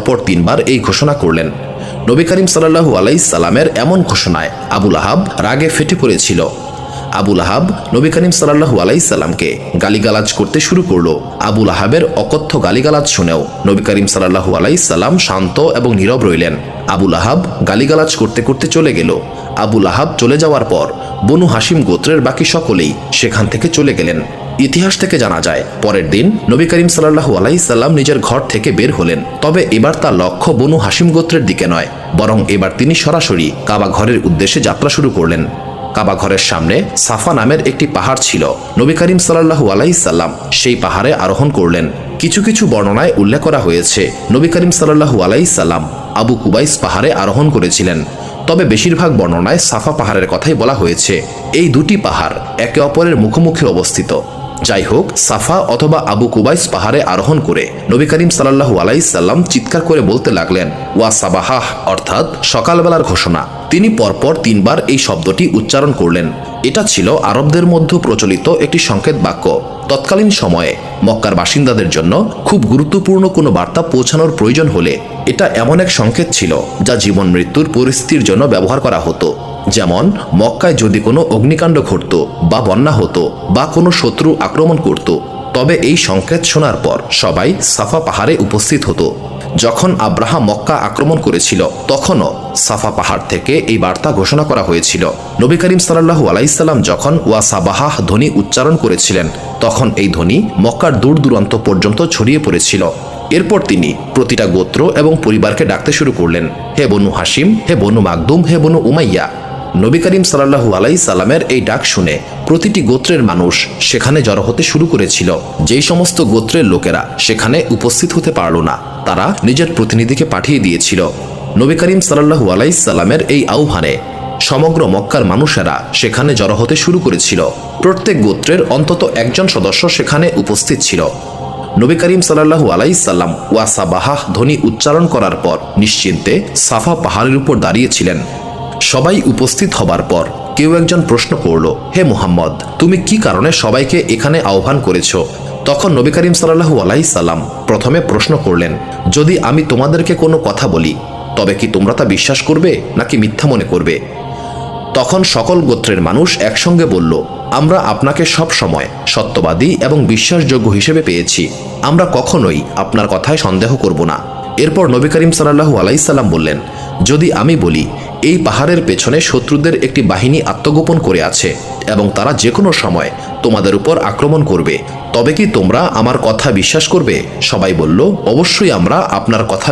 পরপর 3 বার এই ঘোষণা করলেন। নবী করিম সাল্লাল্লাহু আলাইহি সাল্লামের এমন ঘোষণায় আবু লাহাব রাগে ফেটে পড়েছিল। আবু লাহাব নবী করিম সাল্লাল্লাহু আলাইহি সাল্লামকে গালিগালাজ করতে শুরু করলো। আবু লাহাবের অকথ্য গালিগালাজ শুনেও নবী করিম সাল্লাল্লাহু আলাইহি সাল্লাম শান্ত এবং নীরব রইলেন। আবু লাহাব গালিগালাজ করতে করতে চলে গেল। আবু লাহাব চলে যাওয়ার পর বনু হাশিম গোত্রের বাকি সকলেই সেখান থেকে চলে গেলেন। ইতিহাস থেকে জানা যায়, পরের দিন নবী করিম সাল্লাল্লাহু আলাইহি সাল্লাম নিজের ঘর থেকে বের হলেন। তবে এবার তার লক্ষ্য বনু হাশিম গোত্রের দিকে নয়, বরং এবার তিনি সরাসরি কাবা ঘরের উদ্দেশ্যে যাত্রা শুরু করলেন। কাবা ঘরের সামনে সাফা নামের একটি পাহাড় ছিল। নবী করিম সাল্লাল্লাহু আলাইহি সাল্লাম সেই পাহাড়ে আরোহণ করলেন। কিছু কিছু বর্ণনায় উল্লেখ করা হয়েছে নবী করিম সাল্লাল্লাহু আলাইহি সাল্লাম আবু কুবাইস পাহাড়ে আরোহণ করেছিলেন। তবে বেশিরভাগ বর্ণনায় সাফা পাহাড়ের কথাই বলা হয়েছে। এই দুটি পাহাড় একে অপরের মুখোমুখি অবস্থিত। যাই হোক, সাফা অথবা আবু কুবাইস পাহাড়ে আরোহণ করে নবী করিম সাল্লাল্লাহু আলাইহি সাল্লাম চিৎকার করে বলতে লাগলেন, ওয়া সাবাহাহ, অর্থাৎ সকালবেলার ঘোষণা। তিনি পরপর 3 বার এই শব্দটি উচ্চারণ করলেন। এটা ছিল আরবদের মধ্যে প্রচলিত একটি সংকেত বাক্য। তৎকালীন সময়ে মক্কার বাসিন্দাদের জন্য খুব গুরুত্বপূর্ণ কোনো বার্তা পৌঁছানোর প্রয়োজন হলে এটা এমন এক সংকেত ছিল যা জীবন মৃত্যুর পরিস্থিতির জন্য ব্যবহার করা হতো। যেমন মক্কায় যদি কোনো অগ্নিকাণ্ড ঘটত বা বন্যা হতো বা কোনো শত্রু আক্রমণ করত, তবে এই সংকেত শোনার পর সবাই সাফা পাহাড়ে উপস্থিত হতো। যখন আব্রাহা মক্কা আক্রমণ করেছিল তখনও সাফা পাহাড় থেকে এই বার্তা ঘোষণা করা হয়েছিল। নবী করিম সাল্লাল্লাহু আলাইহি সাল্লাম যখন ওয়া সাবাহাহ ধ্বনি উচ্চারণ করেছিলেন তখন এই ধ্বনি মক্কার দূর দূরান্ত পর্যন্ত ছড়িয়ে পড়েছিল। এরপর তিনি প্রতিটা গোত্র এবং পরিবারকে ডাকতে শুরু করলেন, হে বনু হাশিম, হে বনু মাকদুম, হে বনু উমাইয়া। নবী করিম সাল্লাল্লাহু আলাইহি সাল্লামের এই ডাক শুনে প্রতিটি গোত্রের মানুষ সেখানে জড়ো হতে শুরু করেছিল। যেই সমস্ত গোত্রের লোকেরা সেখানে উপস্থিত হতে পারল না, তারা নিজের প্রতিনিধিকে পাঠিয়ে দিয়েছিল। নবী করিম সাল্লাল্লাহু আলাইহি সাল্লামের এই আহ্বানে সমগ্র মক্কার মানুষেরা সেখানে জড়ো হতে শুরু করেছিল। প্রত্যেক গোত্রের অন্তত একজন সদস্য সেখানে উপস্থিত ছিল। নবী করিম সাল্লাল্লাহু আলাইহি সাল্লাম ওয়া সাবাহাহ ধ্বনি উচ্চারণ করার পর নিশ্চিন্তে সাফা পাহাড়ের উপর দাঁড়িয়েছিলেন। সবাই উপস্থিত হবার পর কেউ একজন প্রশ্ন করল, হে মুহাম্মদ, তুমি কি কারণে সবাইকে এখানে আহ্বান করেছ? তখন নবী করিম সাল্লাল্লাহু আলাইহি সাল্লাম প্রথমে প্রশ্ন করলেন, যদি আমি তোমাদেরকে কোনো কথা বলি তবে কি তোমরা তা বিশ্বাস করবে নাকি মিথ্যা মনে করবে? তখন সকল গোত্রের মানুষ একসঙ্গে বলল, আমরা আপনাকে সব সময় সত্যবাদী এবং বিশ্বাসযোগ্য হিসেবে পেয়েছি, আমরা কখনোই আপনার কথায় সন্দেহ করব না। এরপর নবী করিম সাল্লাল্লাহু আলাইহি সাল্লাম বললেন, যদি আমি বলি এই পাহাড়ের পেছনে শত্রুদের একটি বাহিনী আত্মগোপন করে আছে এবং তারা যে কোনো সময় তোমাদের উপর আক্রমণ করবে, তবে কি তোমরা আমার কথা বিশ্বাস করবে? সবাই বলল, অবশ্যই আমরা আপনার কথা